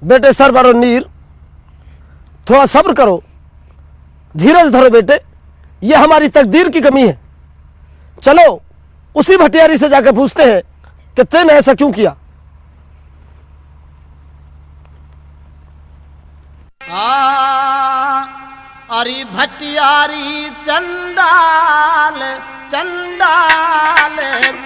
बेटे सरवर और नीर, थोड़ा सब्र करो, धीरज धरो बेटे, ये हमारी तकदीर की कमी है। चलो उसी भटियारी से जाकर पूछते हैं कि तेने ऐसा क्यों किया। अरे भटियारी चंडाल चंडाल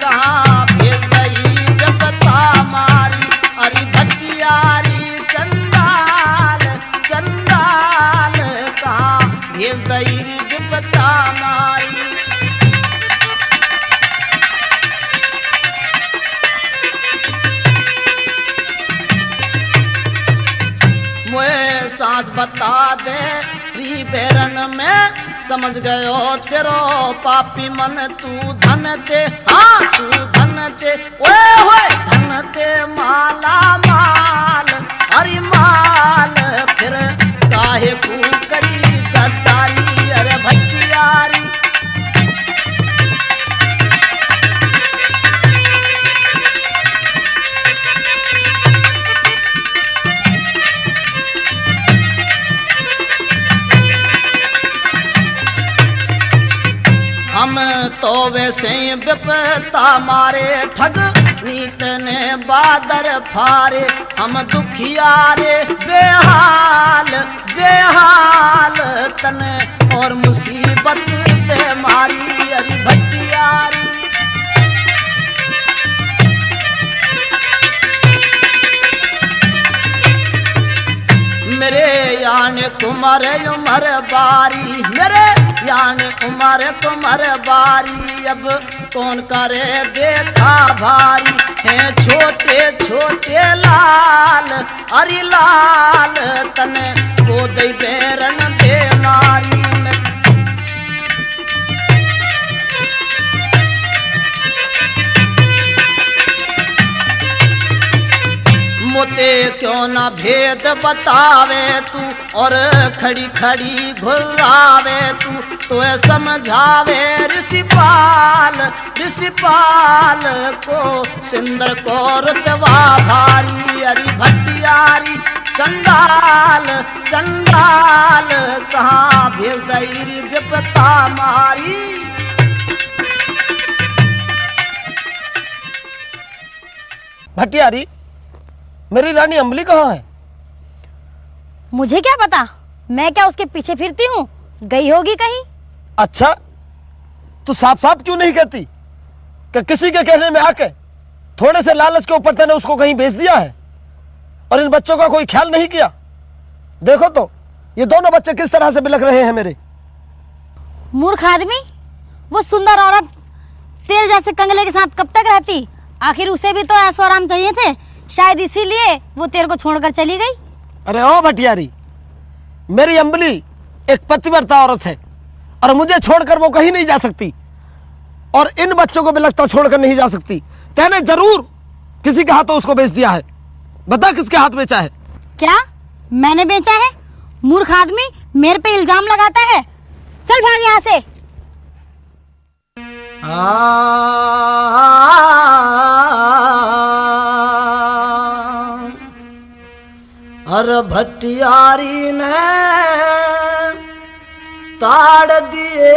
कहाँ भेज गई जपता मारी। अरे भटियारी चंडाल चंडाल कहाँ भेज गई जपता मारी। मुझे सांच बता दे री बेरन में समझ गयो तेरो पापी मन। तू धन ते, हाँ तू धन ते, ओए होए धन ते माला माल। हरि माल फिर काहे को करी गद्दारी। अरे भटियारी हम तो वैसे ही विपता मारे ठग नीत ने बादर फारे। हम दुखियारे बेहाल बेहाल तन और मुसीबत दे मारी। अरे भटियारी मेरे यान कुमार उमर बारी। मेरे यान उमर कुमार बारी। अब कौन करे देखा भारी है छोटे छोटे लाल। अरे लाल तन को दई बेरन बेमारी। मोते क्यों ना भेद बतावे तू और खड़ी खड़ी घुरावे तू। तो समझावे ऋषिपाल ऋषिपाल को सिंदर को रुतवा भारी। अरे भटियारी चंडाल चंडाल कहाँ भेज गई विपता मारी। भटियारी, मेरी रानी अम्बली कहाँ है? मुझे क्या पता, मैं क्या उसके पीछे फिरती हूँ, गई होगी कहीं। अच्छा, तू साफ साफ क्यों नहीं कहती कि किसी के कहने में आके थोड़े से लालच के ऊपर तूने उसको कहीं भेज दिया है और इन बच्चों का कोई ख्याल नहीं किया। देखो तो ये दोनों बच्चे किस तरह से बिलख रहे हैं मेरे। मूर्ख आदमी, वो सुंदर औरत तेरे जैसे कंगले के साथ कब तक रहती। आखिर उसे भी तो ऐशो आराम चाहिए थे, शायद इसीलिए वो तेरे को छोड़कर चली गई। अरे ओ भटियारी, मेरी अम्बली एक पतिव्रता औरत है और मुझे छोड़कर वो कहीं नहीं जा सकती और इन बच्चों को बिलखता छोड़कर नहीं जा सकती। तेने जरूर किसी के हाथों उसको बेच दिया है। बता किसके हाथ बेचा है? क्या मैंने बेचा है? मूर्ख आदमी, मेरे पे इल्जाम लगाता है। चल भाग यहाँ से। हर भटियारी ने ताड़ दिए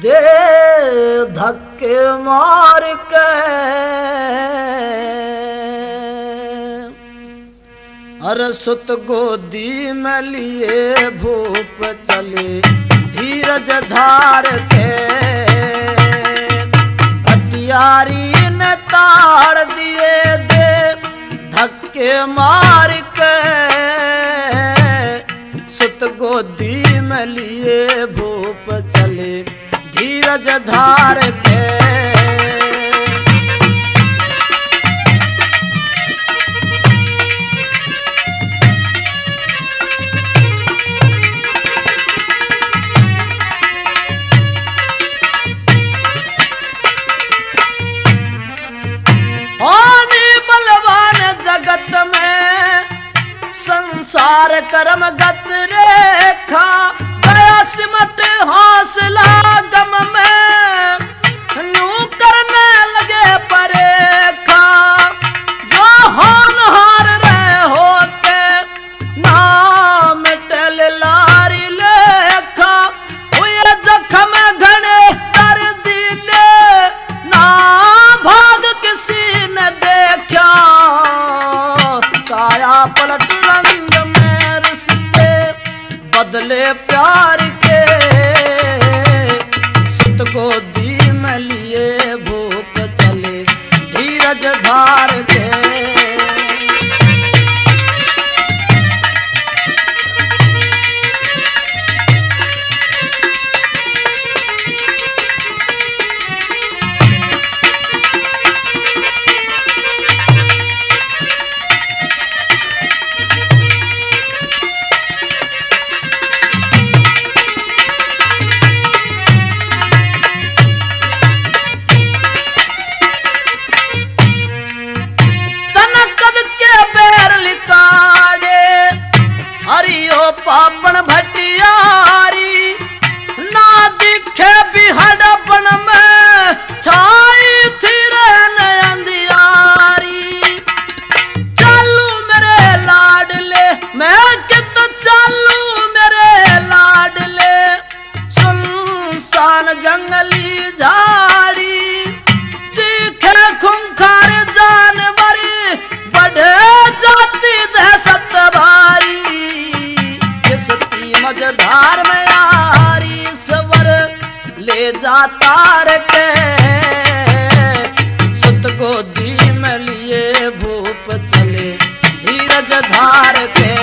दे धक्के मार के। हर सुत गोदी में लिए भूप चले धीरज धार के। भटियारी ने ताड़ दिए दे धक्के मार के। सुत गोदी में लिए भूप चले धीरज धार के। जगत में संसार कर्म गत रेखा गया सिमट हौसला गम में यूं करने लगे परेखा। जो बदले प्यार के, सुत गोदी में लिए भूप चले धीरज धार के। पापन भटियारी ना दिखे बिहड़पन में छाई थी रहन अंधियारी। चालू मेरे लाडले मैं कित चालू मेरे लाडले, सुनसान जंगली झाड़ी चीखे खुंखार जानवरी, बढ़े जाती दहशत भारी। सती मझधार में यारी सवर ले जाता रे के, सुत गोदी में लिए भूप चले धीरज धार के।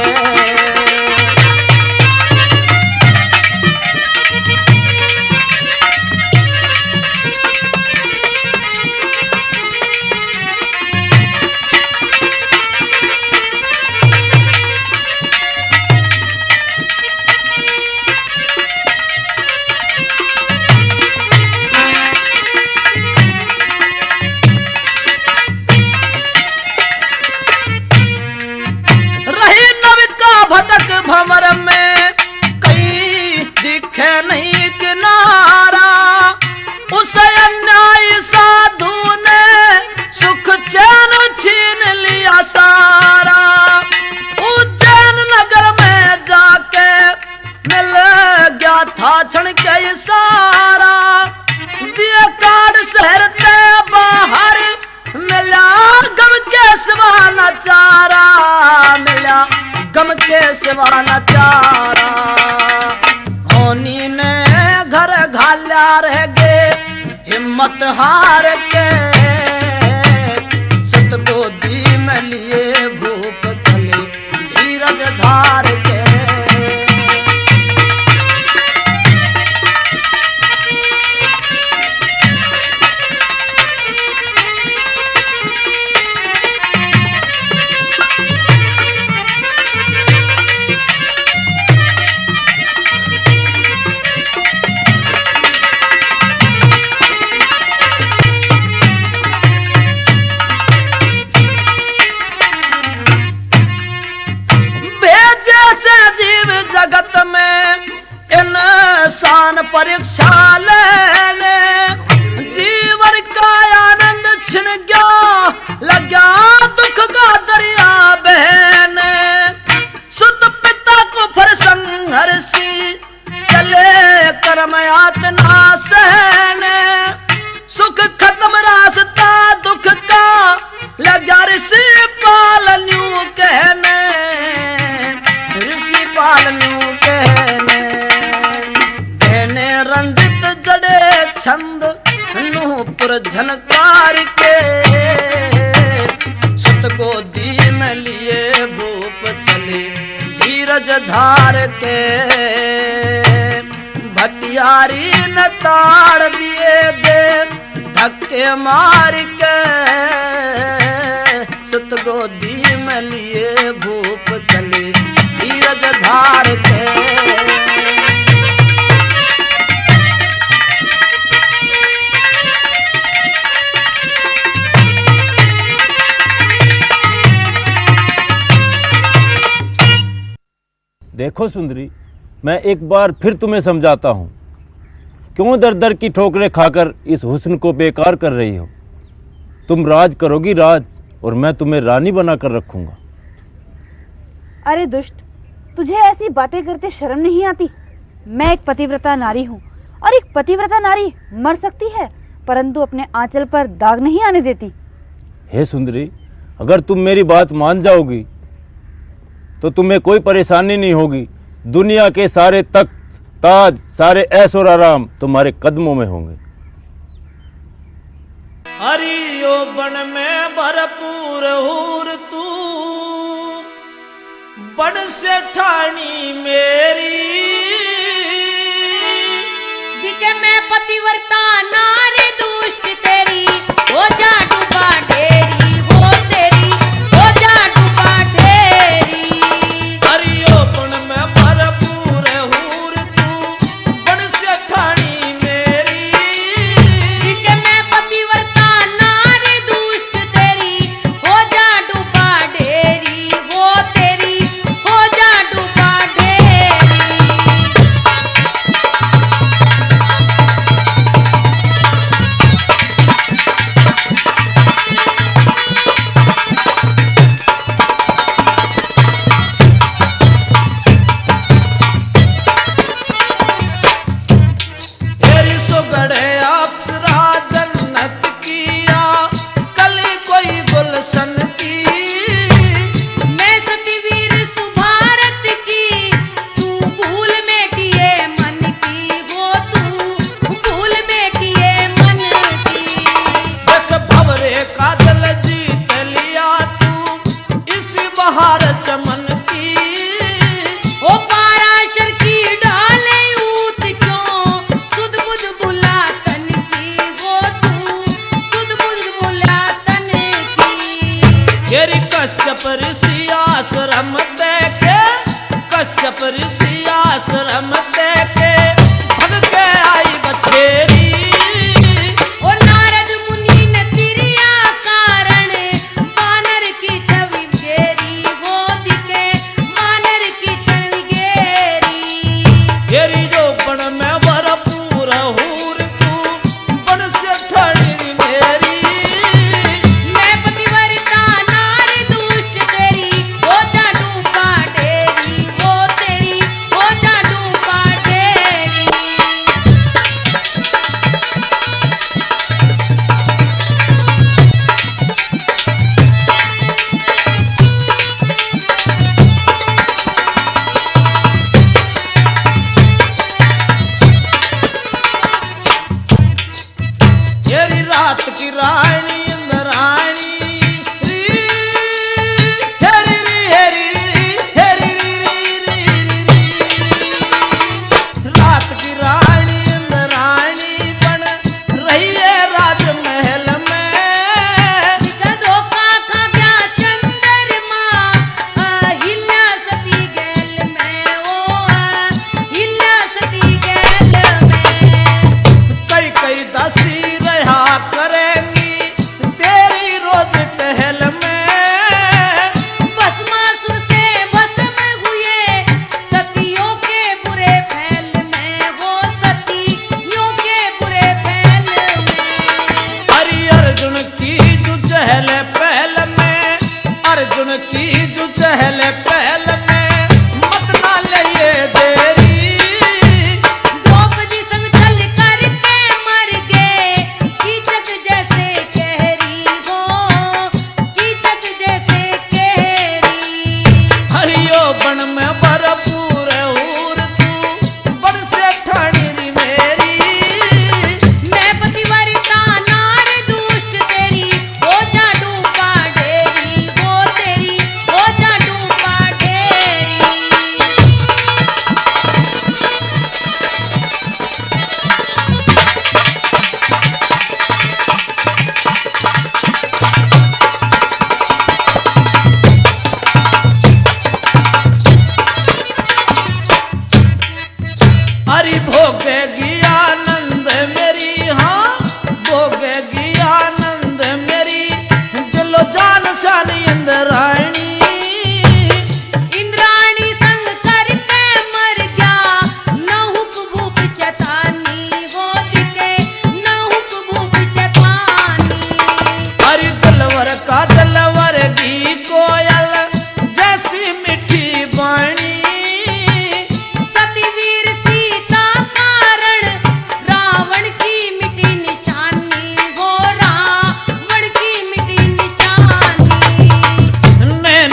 भटक भंवर में कहीं दिखे नहीं किनारा, उस अन्यायी साधु ने सुख चैन छीन लिया सारा। उज्जैन नगर में जाके मिल गया था क्षण के इशारा, दिए काट शहर के बाहर मिला गम के सिवा न चारा, मिला गम के सिवा न चारा। होनी ने घर घाल्या रह गे हिम्मत हार के, सत गोदी में लिए भूप चले धीरज धार के। जगत में इंसान परीक्षा लेने, जीवन का आनंद छिन गया लगा दुख का दरिया बहने। सुत पिता को फिर संघर्षी चले कर्म यातना सहने, सुख खत्म रास्ता दुख का लगा ऋषि पाल न्यू कहने, ऋषि पाल न्यू कहने। कहने रंजित जड़े छंद नूपुर झनकार के, सुत गोदी में लिए भूप चले धीरज धार के। भटियारी न ताड़ दिए दे धक्के मार के, सुत गोदी में लिए भूप चले धीरज धार के। देखो सुंदरी, मैं एक बार फिर तुम्हें समझाता हूँ, क्यों दर दर की ठोकरें खाकर इस हुस्न को बेकार कर रही हो। तुम राज करोगी राज, और मैं तुम्हें रानी बनाकर रखूंगा। अरे दुष्ट, तुझे ऐसी बातें करते शर्म नहीं आती? मैं एक पतिव्रता नारी हूँ, और एक पतिव्रता नारी मर सकती है परंतु अपने आंचल पर दाग नहीं आने देती। हे सुंदरी, अगर तुम मेरी बात मान जाओगी तो तुम्हें कोई परेशानी नहीं होगी दुनिया के सारे तख्त ताज, सारे ऐश और आराम तुम्हारे कदमों में होंगे। हरियो बन में भरपूर हूर तू, बन से ठानी मेरी। दिखे मैं पतिव्रता नारी दुष्ट तेरी, हो जा डूबा ढेरी, वो तेरी हो जा डूबा ढेरी। हरियो बन में भरपूर हूर तू, बन से ठानी मेरी। दिखे मैं पतिव्रता नारी दुष्ट तेरी, हो जा डूबा ढेरी, वो तेरी हो जा डूबा ढेरी। तेरी सुगड़े अप्सरा जन्नत किया, कली कोई गुलशन की। मैं सतवीर सुभारत की, तू भूल बेटिए मन की, वो तू भूल बेटिए मन की। देख भवरे का दिल जीत लिया तू, इस बहार चमन की। ओ पाराशर की डाले ऊत क्यों, सुध बुध बुला तन की, वो तू सुध बुध बुला तन की। तेरी कश्यप ऋषि आश्रम देके, कश्यप ऋषि आश्रम देके, भग के आई बछेरी। ओ नारद मुनि ने तिरिया कारण, बानर की छवि घेरी, वो दिखे बानर की छवि घेरी। तेरी जो बन में भरपूर हूर तू, बन से ठानी मेरी। मैं पतिव्रता नारी दुष्ट तेरी, हो जा डूबा ढेरी, वो तेरी हो जा डूबा ढेरी। तेरी रात की रानी इंद्राणी री, हेरी री हेरी री हेरी री री री। रात की रानी इंद्राणी बन रही है राजमहल में। गधों का खाब्या चंद्रमा, हिल्या सती गैल में, ओ हिल्या सती गैल में। कई कई दासी रहा करेंगी तेरी रोज टहल में। भस्मासुर से भस्म हुए सतियों के बुरे फैल में, वो सतियों के बुरे फैल में। हरि अर्जुन की जो चहल पहल में, अर्जुन की जो चहल पहल में, मत ना ले ये देरी। द्रौपदी संग छल करके मर गए, कीचक जैसे कहरी, वो कीचक जैसे कहरी। हरियो बन में भरपूर हूर तू, बन से ठानी री मेरी। मैं पतिव्रता नारी दुष्ट तेरी, हो जा डूबा ढेरी, वो तेरी हो जा डूबा ढेरी। हरि भोगेगी आनंद मेरी, हाँ भोगेगी आनंद मेरी, दिलो जान शान इंद्राणी। इंद्राणी संग करके मर गया, नहुक भूप चतानी, वो दिखे नहुक भूप चतानी। हरि दिलवर का दिलवर की कोयल, जैसी मीठी वाणी। सतीवीर सीता कारण, रावण की मिटी निशानी, वो रावण की मिटी निशानी। नैन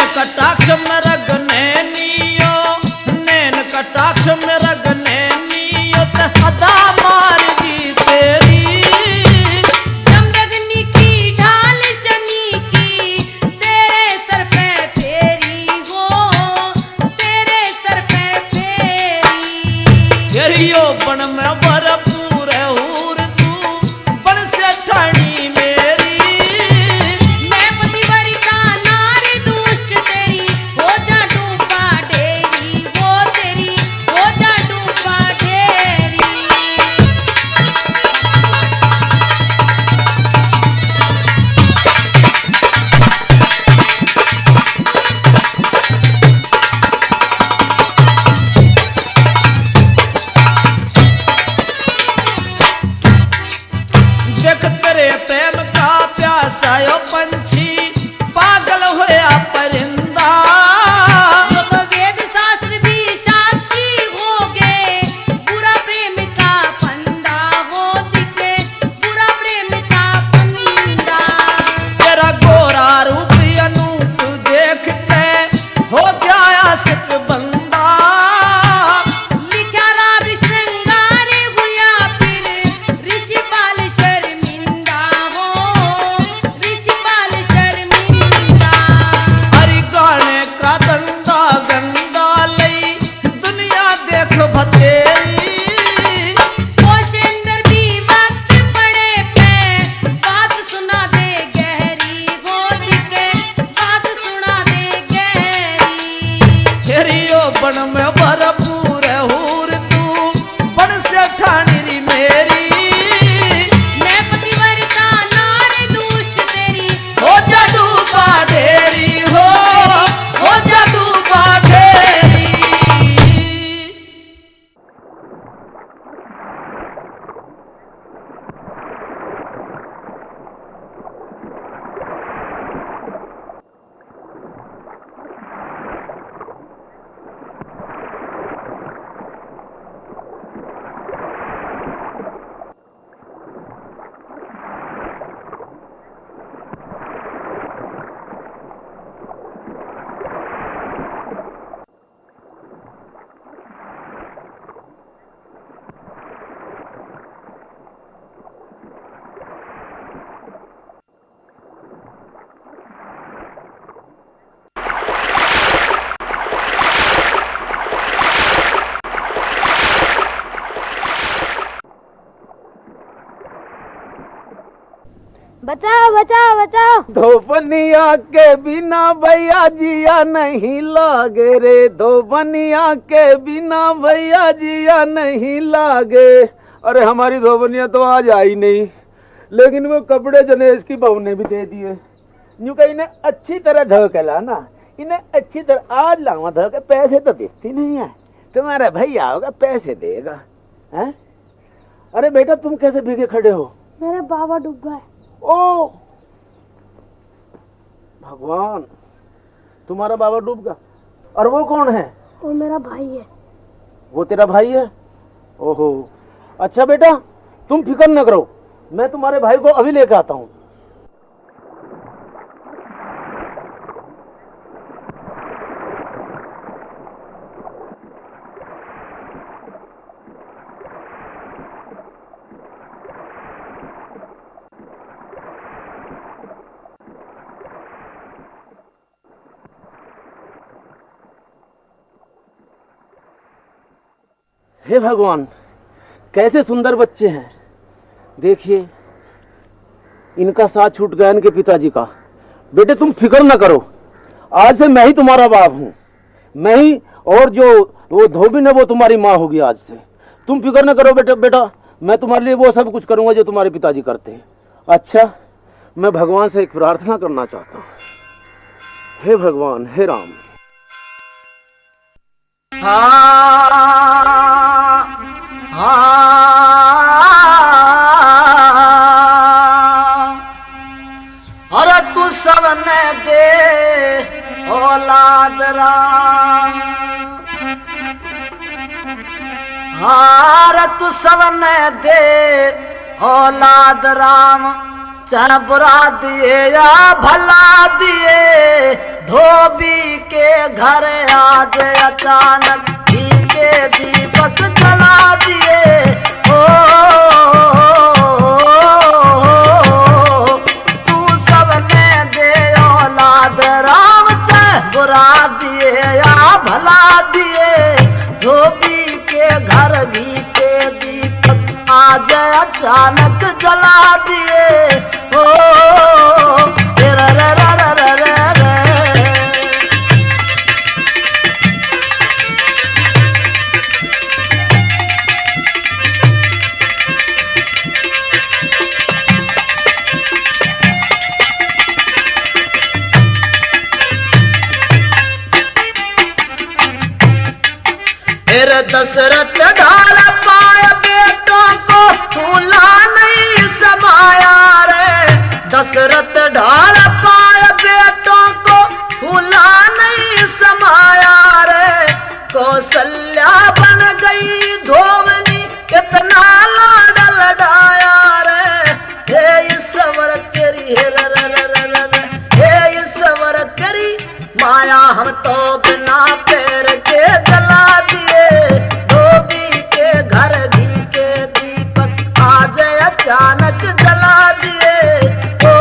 जीवन में भरपूर हूर तू बन से ठानी री मेरी मैं पतिव्रता नारी दुष्ट तेरी हो जादू बाढ़ेरी हो जादू बाढ़ेरी। बचाओ बचाओ बचाओ। धोबनिया के बिना भैया जिया नहीं लागे रे, धोबनिया के बिना भैया जिया नहीं लागे। अरे हमारी धोबनिया तो आज आई नहीं, लेकिन वो कपड़े जनेश की बहू ने भी दे दिए। यूं कहीं इन्हें अच्छी तरह धो के लाना, इन्हें अच्छी तरह आज लावा धो के। पैसे तो देती नहीं है, तुम्हारा भैया होगा पैसे देगा है? अरे बेटा तुम कैसे भीगे खड़े हो? मेरा बाबा डूब गया है। ओ भगवान, तुम्हारा बाबा डूब गया। और वो कौन है? वो मेरा भाई है। वो तेरा भाई है? ओहो, अच्छा बेटा तुम फिक्र न करो, मैं तुम्हारे भाई को अभी लेकर आता हूँ। हे भगवान, कैसे सुंदर बच्चे हैं। देखिए इनका साथ छूट गया इनके पिताजी का। बेटे तुम फिक्र न करो, आज से मैं ही तुम्हारा बाप हूँ, मैं ही, और जो वो धोबी है वो तुम्हारी माँ होगी आज से। तुम फिक्र न करो बेटा, बेटा मैं तुम्हारे लिए वो सब कुछ करूंगा जो तुम्हारे पिताजी करते हैं। अच्छा मैं भगवान से एक प्रार्थना करना चाहता हूँ। हे भगवान, हे राम। अरे तू सबने दे औलाद राम, अरे तू सबने दे औलाद राम, चाहे बुरा दिए या भला दिए, धोबी के घर आज अचानक घी के दीपक जला दिए। ओ तू सबने दे औलाद राम, चाहे बुरा दिए या भला दिए, धोबी के घर घी के दीपक आज अचानक जला दिए। ओ रे रे रे रे रे रे। फिर दशरथ ढाल पाए बेटों को फूला नहीं समाया रे, दशरथ ढाल पाए बेटों को फूला नहीं समाया रे, कौशल्या बन गई धोबनी कितना लाडल डाया रे। हे ईश्वर तेरी हे रे रे रे रे रे, हे ईश्वर तेरी माया हम तो बिना पैर के जला दिए, धोबी के घर घी के दीपक आज अचानक जला दिए। ओ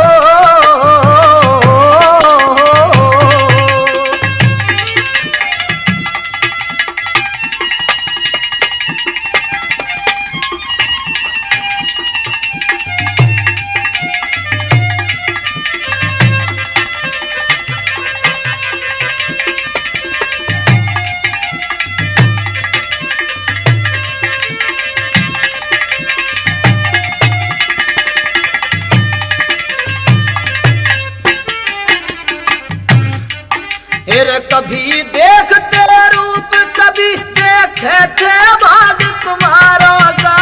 फिर कभी देखते रूप कभी देखे थे भाग तुम्हारों का,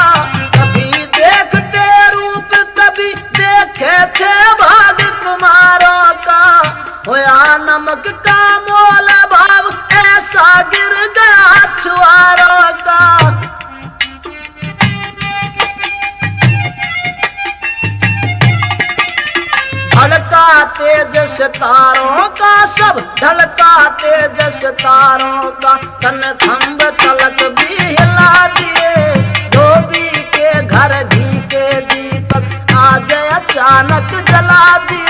कभी देखते रूप कभी देखे थे भाग तुम्हारों का, होया नमक का मोल भाव ऐसा गिर गया छुआरों का। धड़का तेज सितारों का सब धड़का तेज सितारों का, तन खम्भ तलक भी हिला दिए, धोबी के घर घी के दीपक आज अचानक जला दिए।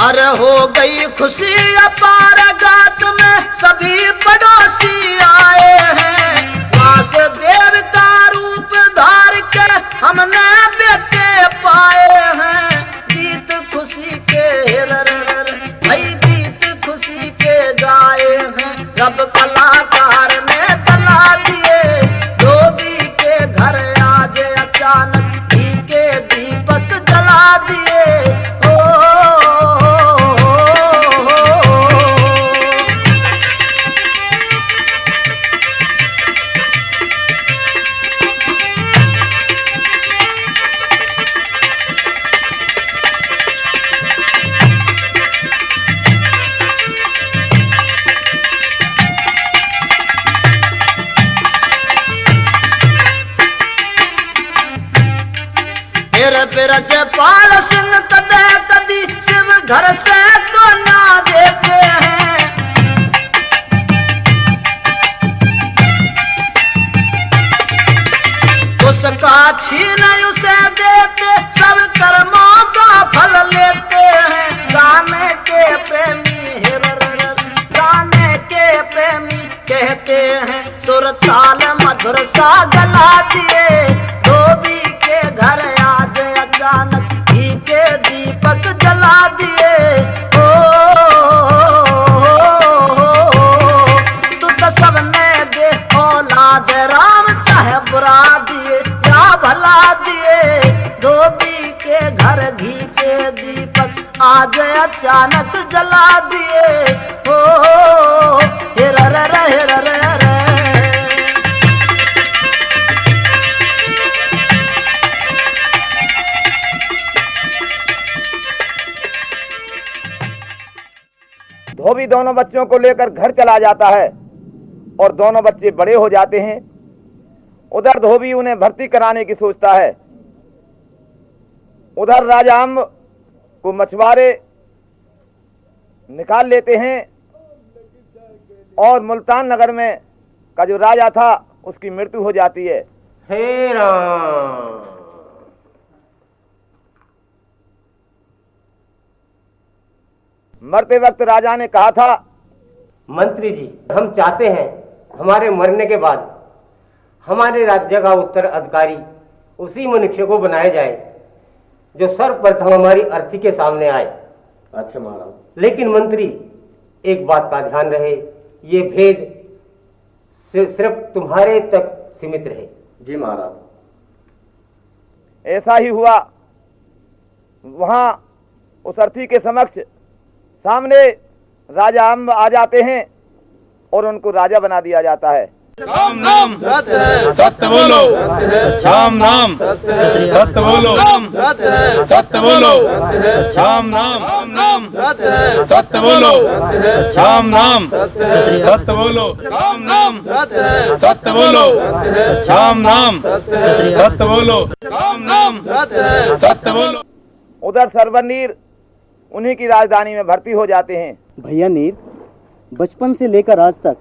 अरे हो गई खुशी अपार गात में सभी पड़ोसी आए हैं, वासुदेव का रूप धार के हमने बेटे पाए हैं। गीत खुशी के भाई गीत खुशी के गाए हैं, रब कलाकार ने तला दिए, धोबी के घर आज अचानक घी के दीपक जला दिए। ब्रजपाल सिंह कदे कदी शिव घर से तो ना देते हैं, उसका छीन उसे देते सब कर्मों का फल लेते हैं। गाने के प्रेमी गाने के प्रेमी कहते हैं, सुर ताल मधुर सा गला दिए, धोबी के घर आज अचानक घी के दीपक जला दिए। तू तो सबने दे औलाद राम चाहे बुरा दिए या भला दिए, धोबी के घर घी के दीपक आज अचानक जला दिए। हिर रे धोबी दोनों बच्चों को लेकर घर चला जाता है और दोनों बच्चे बड़े हो जाते हैं। उधर धोबी उन्हें भर्ती कराने की सोचता है, उधर राजा अम्ब को मछुआरे निकाल लेते हैं और मुल्तान नगर में का जो राजा था उसकी मृत्यु हो जाती है। हे राम, मरते वक्त राजा ने कहा था, मंत्री जी हम चाहते हैं हमारे मरने के बाद हमारे राज्य का उत्तराधिकारी उसी मनुष्य को बनाया जाए जो सर्वप्रथम हमारी अर्थी के सामने आए। अच्छा महाराज। लेकिन मंत्री एक बात का ध्यान रहे, ये भेद सिर्फ तुम्हारे तक सीमित रहे। जी महाराज। ऐसा ही हुआ। वहां उस अर्थी के समक्ष सामने राजा अम्ब आ जाते हैं और उनको राजा बना दिया जाता है। राम नाम सत्य बोलो, राम नाम सत्य बोलो, सत्य बोलो, राम नाम सत्य बोलो, राम नाम सत्य बोलो, राम नाम सत्य बोलो, राम नाम सत्य बोलो, राम नाम सत्य बोलो। उधर सरवनीर उन्हीं की राजधानी में भर्ती हो जाते हैं। भैया नीर, बचपन से लेकर आज तक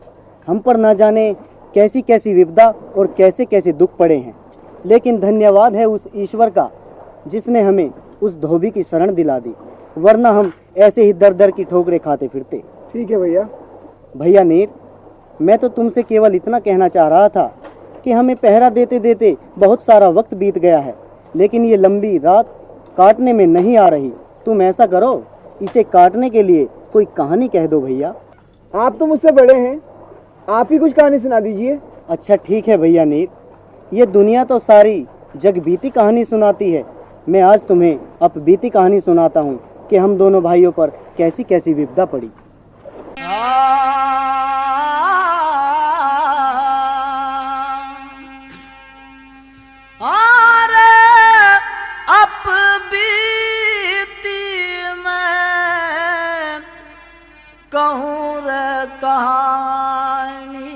हम पर ना जाने कैसी कैसी विपदा और कैसे कैसे दुख पड़े हैं, लेकिन धन्यवाद है उस ईश्वर का जिसने हमें उस धोबी की शरण दिला दी, वरना हम ऐसे ही दर दर की ठोकरें खाते फिरते। ठीक है भैया। भैया नीर, मैं तो तुमसे केवल इतना कहना चाह रहा था कि हमें पहरा देते देते बहुत सारा वक्त बीत गया है, लेकिन ये लंबी रात काटने में नहीं आ रही। तुम ऐसा करो, इसे काटने के लिए कोई कहानी कह दो भैया। आप तो मुझसे बड़े हैं, आप ही कुछ कहानी सुना दीजिए। अच्छा ठीक है भैया नीर, ये दुनिया तो सारी जग बीती कहानी सुनाती है। मैं आज तुम्हें अब बीती कहानी सुनाता हूँ कि हम दोनों भाइयों पर कैसी कैसी विपदा पड़ी। अरे अप बीती मैं कहूँ रे कहानी,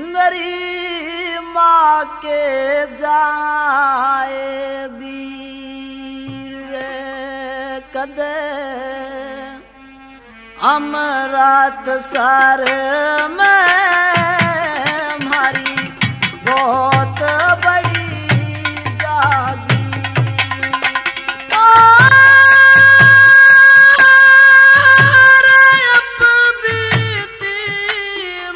मेरी माँ के जाए वीर रे कदे अमरात सर में हमारी बहुत बड़ी जागी। अब बीती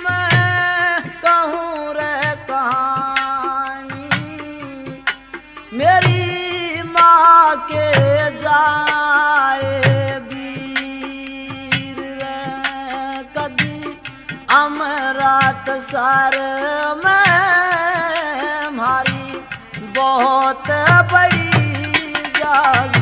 मैं कहूँ रे कहानी, मेरी माँ के जाए वीर रे कदी अमरात सर में हमारी बहुत बड़ी जागी।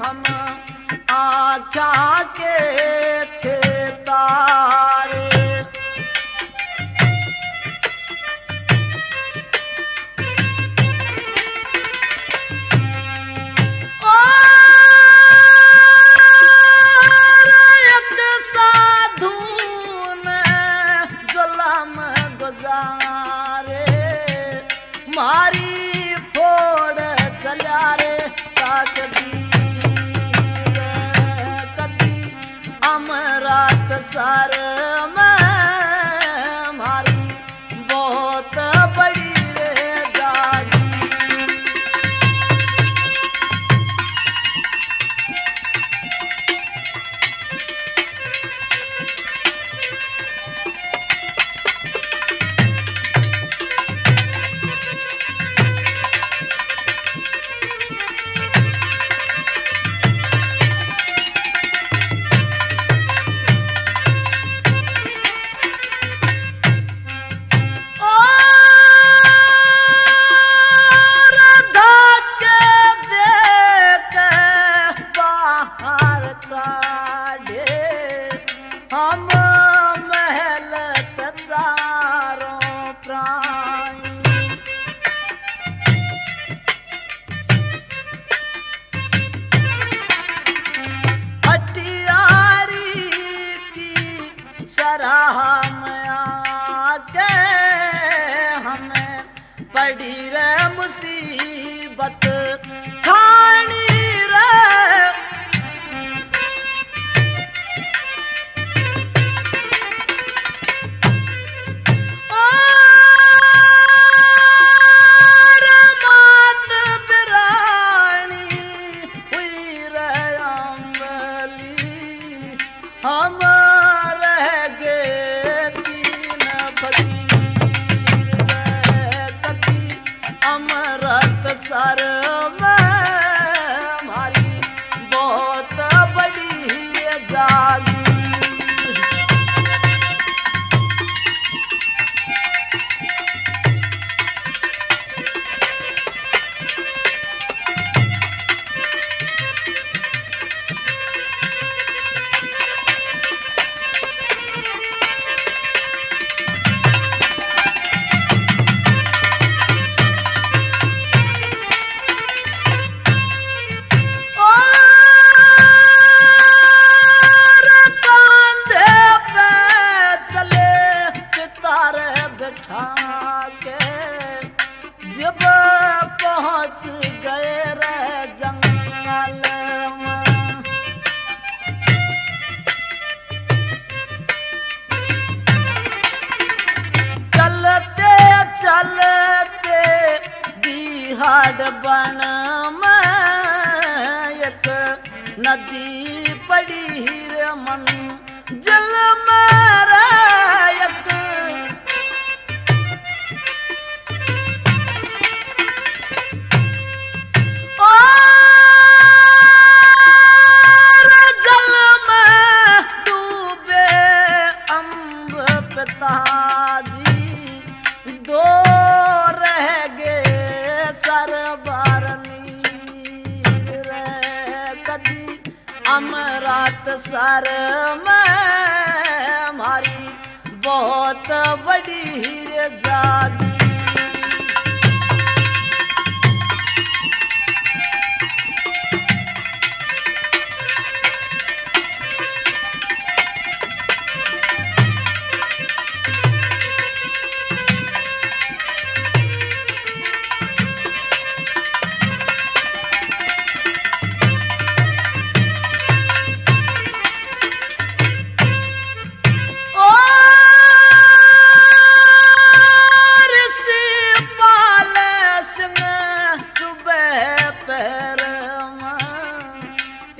हम आख्या के थे तारे, एक साधु ने जुल्म गुजारे, मारी फोड़ चला रे कदी अमरात सर में हमारी बहुत बड़ी रे जागी। हम महल चारों प्राणी, हटियारी की शराह में आके हमें पड़ी रे मुसीबत खानी रे। हम रह गए तीन फकीर कदी अमरत सर में हमारी बहुत बड़ी जागी। जब पहुंच गए रे जंगल में, चलते चलते बिहाड़ बन में एक नदी पड़ी रे मन जल में रे एक दो रह गए सरबार नीर रे कदी अमरात सर में हमारी बहुत बड़ी जागी।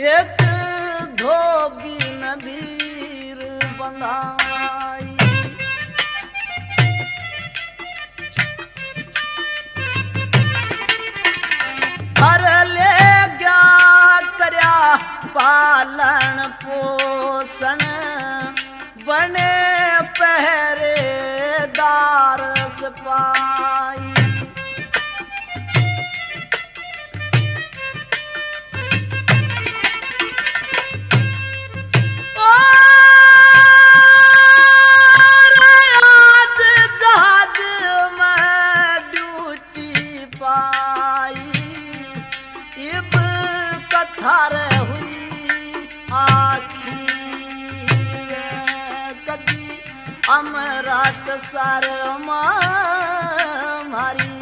एक धोबी नदीर बंधाई, हर ले गया करया पालन पोषण बने पहरेदार सिपाही। कथार हुई आखी कदी अमरात सर हमारी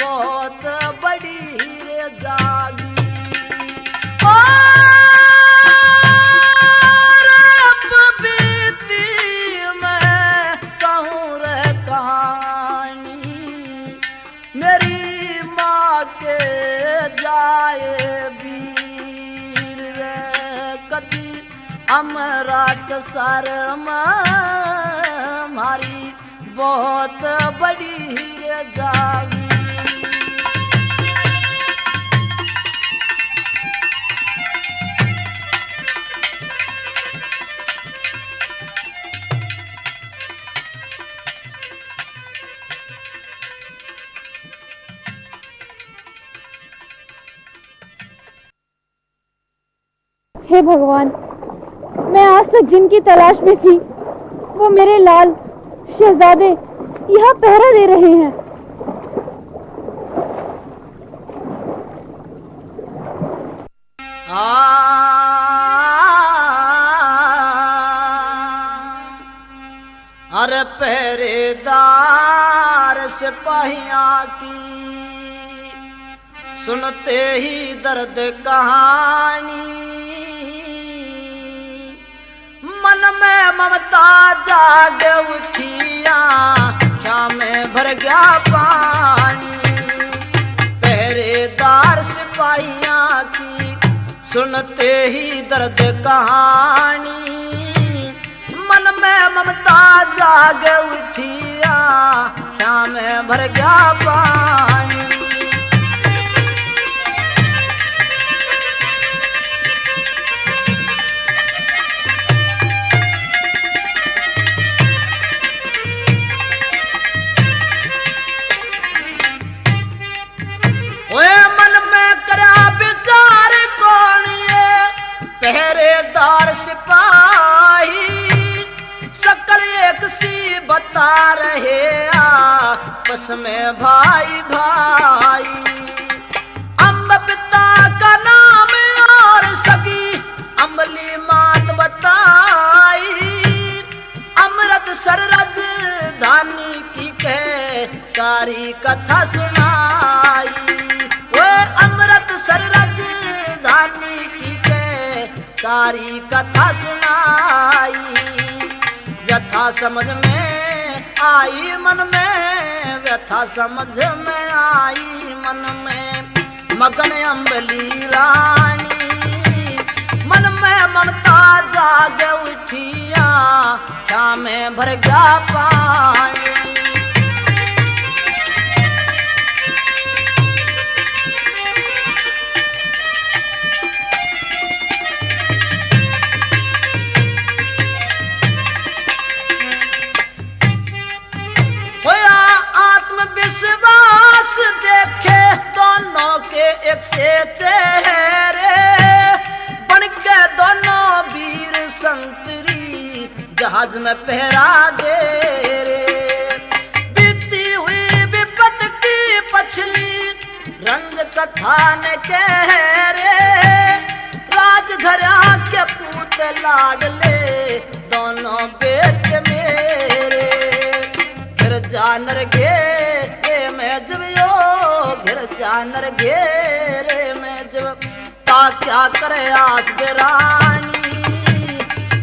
बहुत बड़ी जागी। बीती मैं कहूँ रे कहानी मेरी माँ के जाए कदी अमरात सर हमारी बहुत बड़ी जागी। हे भगवान, मैं आज तक जिनकी तलाश में थी वो मेरे लाल शहजादे यहाँ पहरा दे रहे हैं। अरे पहरेदार सिपाहियां की सुनते ही दर्द कहानी मन में ममता जाग उठिया क्या में भर गया पानी। पहरेदार सिपाहियां की सुनते ही दर्द कहानी मन में ममता जाग उठिया क्या में भर गया पानी। पहरेदार सिपाही सकल एक सी बता रहे आपस में भाई भाई। अम्ब पिता का नाम और सगी अम्बली मात बताई। अमृत सररज धानी की कह सारी कथा सुनाई। वो अमृत सररज धानी की कह सारी कथा सुनाई। व्यथा समझ में आई मन में, व्यथा समझ में आई मन में। मगन अम्बली रानी मन में ममता जाग उठिया, क्या में भर गया पानी। आत्मविश्वास देखे दोनों के एक से चेहरे, बन के दोनों वीर संतरी जहाज में पहरा दे रे। बीती हुई विपत की पछली रंज कथा ने कह रे। राजघरा के पूत लाडले दोनों बेटे मेरे। गिरजा नरघेरे में जब यो, गिरजा नरघेरे में जब ता क्या करे आस बेरानी।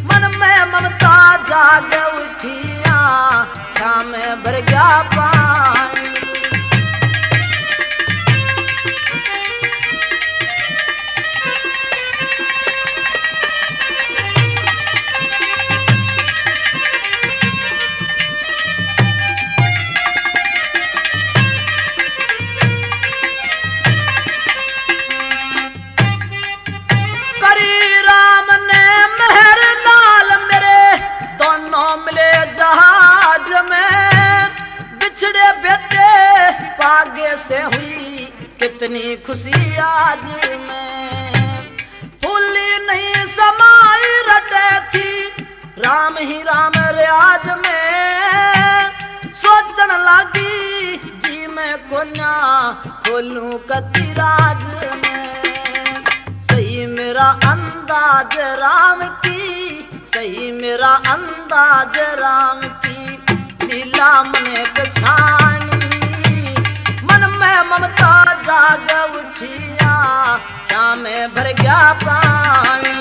मन में ममता जाग उठिया, क्या में भर गया पानी। पागे से हुई कितनी खुशी आज में। फूली नहीं समाई रटे थी राम ही राम रियाज में। सोचन लगी जी मैं कोन्या खोलूं कति राज में। सही मेरा अंदाज राम की, सही मेरा अंदाज राम की। लीला मने पछानी मन में ममता जाग उठिया, क्या में भर गया पानी।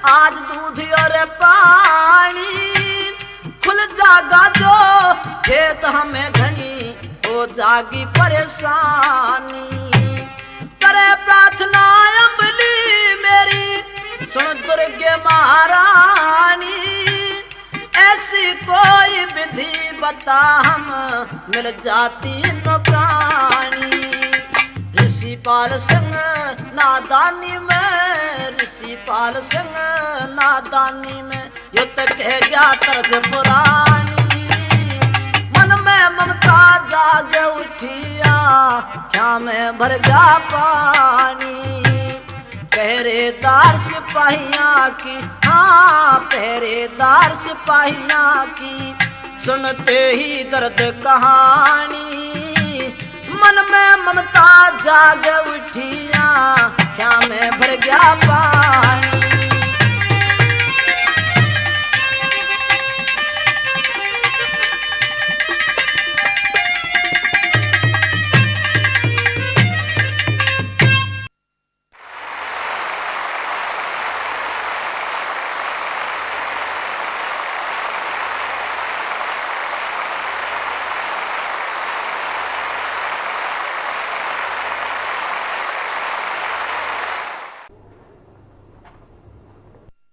आज दूध और पानी खुल जागा जो खेत हमें घनी हो जागी परेशानी। करे प्रार्थना अम्बली मेरी सुन दुर्गे महारानी। ऐसी कोई विधि बता हम मिल जाती न प्राणी। ऋषिपाल संग नादानी में, ऋषिपाल संग नादानी में युद्ध कह गया तरद पुरानी। मन में ममता जाग उठिया, क्या में भर गया पानी। पहरेदार सिपाहियां की, हाँ पहरेदार सिपाहियां की सुनते ही दर्द कहानी। मन में ममता जाग उठिया, क्या में भर गया पानी।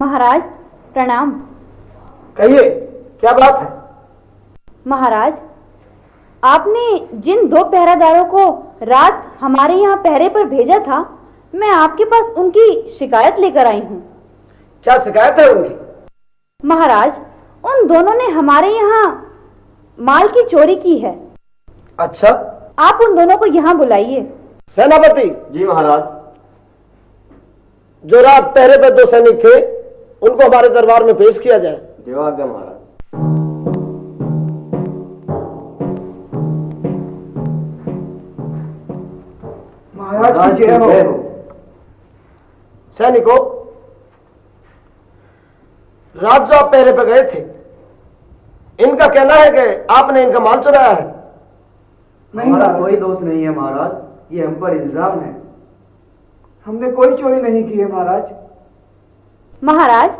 महाराज प्रणाम। कहिए क्या बात है? महाराज, आपने जिन 2 पहरादारों को रात हमारे यहाँ पहरे पर भेजा था, मैं आपके पास उनकी शिकायत लेकर आई हूँ। क्या शिकायत है उनकी? महाराज, उन दोनों ने हमारे यहाँ माल की चोरी की है। अच्छा, आप उन दोनों को यहाँ बुलाइए। सेनापति जी महाराज। जो रात पहरे पर 2 सैनिक थे उनको हमारे दरबार में पेश किया जाए। जवाब दे महाराज। महाराज की जय हो। सैनिकों, रात जो आप पहरे पर गए थे, इनका कहना है कि आपने इनका माल चुराया है। हमारा कोई दोष नहीं है महाराज, ये हम पर इल्जाम है। हमने कोई चोरी नहीं की है महाराज। महाराज,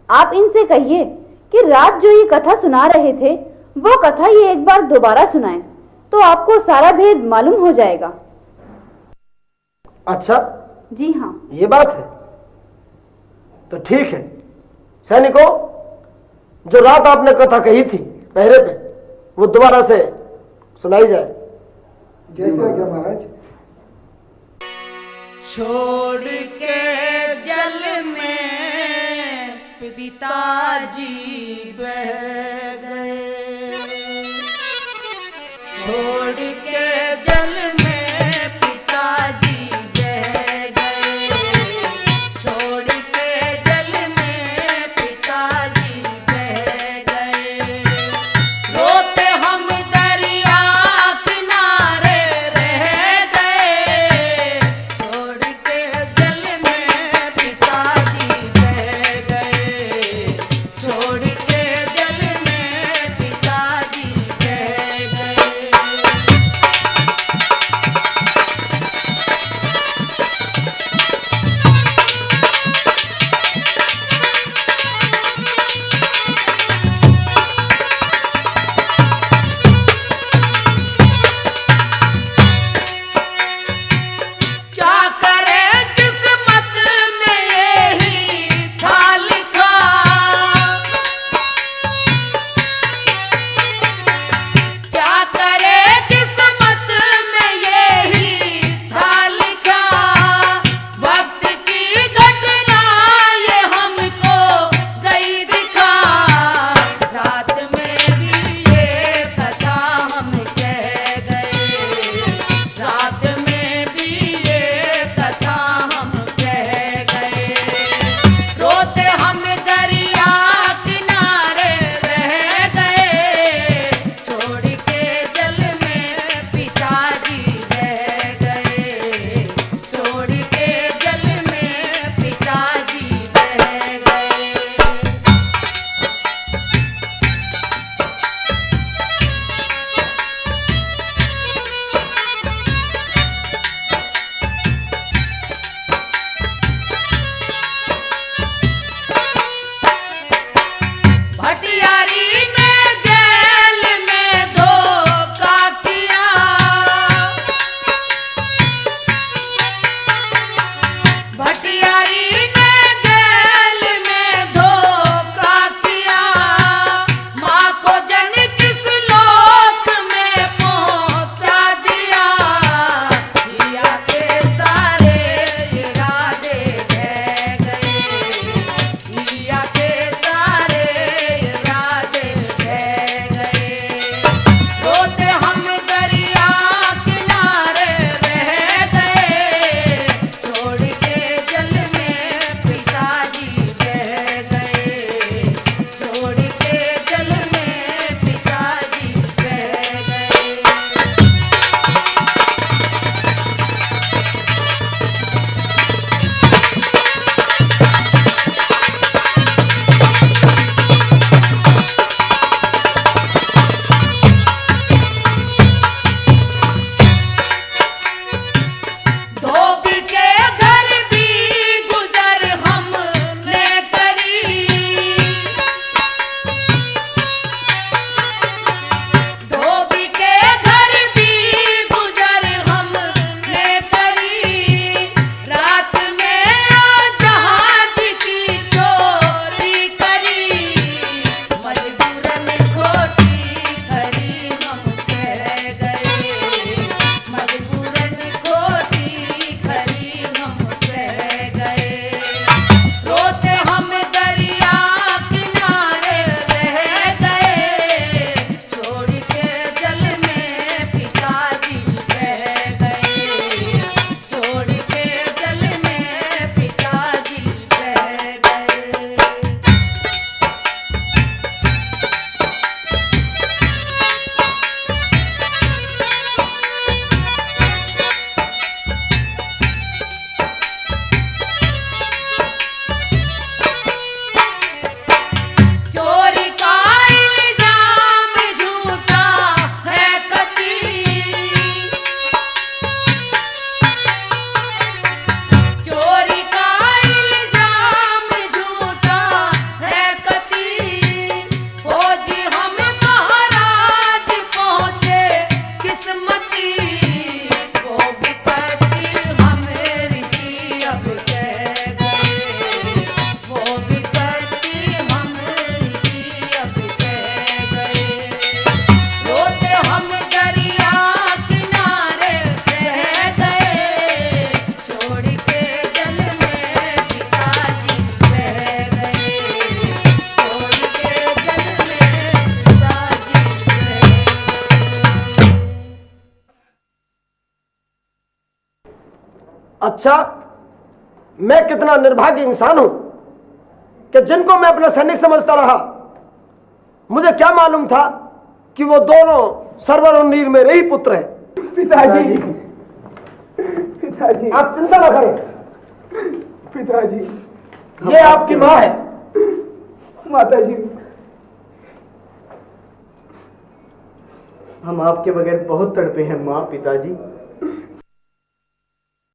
आप इनसे कहिए कि रात जो ये कथा सुना रहे थे, वो कथा ये एक बार दोबारा सुनाएं, तो आपको सारा भेद मालूम हो जाएगा। अच्छा, जी हाँ। ये बात है तो ठीक है। सैनिकों, जो रात आपने कथा कही थी पहरे पे, वो दोबारा से सुनाई जाए। जैसे आज्ञा महाराज। छोड़ के जल में पिताजी बह गए, छोड़ के जल में पिताजी बह गए, छोड़ के जल में पिताजी बह गए, रोते हम दरिया किनारे रह गए, छोड़ के जल में पिताजी बह गए, छोड़ के जल में अच्छा, मैं कितना निर्भाग्य इंसान हूं कि जिनको मैं अपना सैनिक समझता रहा, मुझे क्या मालूम था कि वो दोनों सरवर और नीर मेरे ही पुत्र हैं। पिताजी, पिताजी, आप चिंता न करें। पिताजी, ये आपकी माँ है। माताजी, हम आपके बगैर बहुत तड़पे हैं माँ। पिताजी,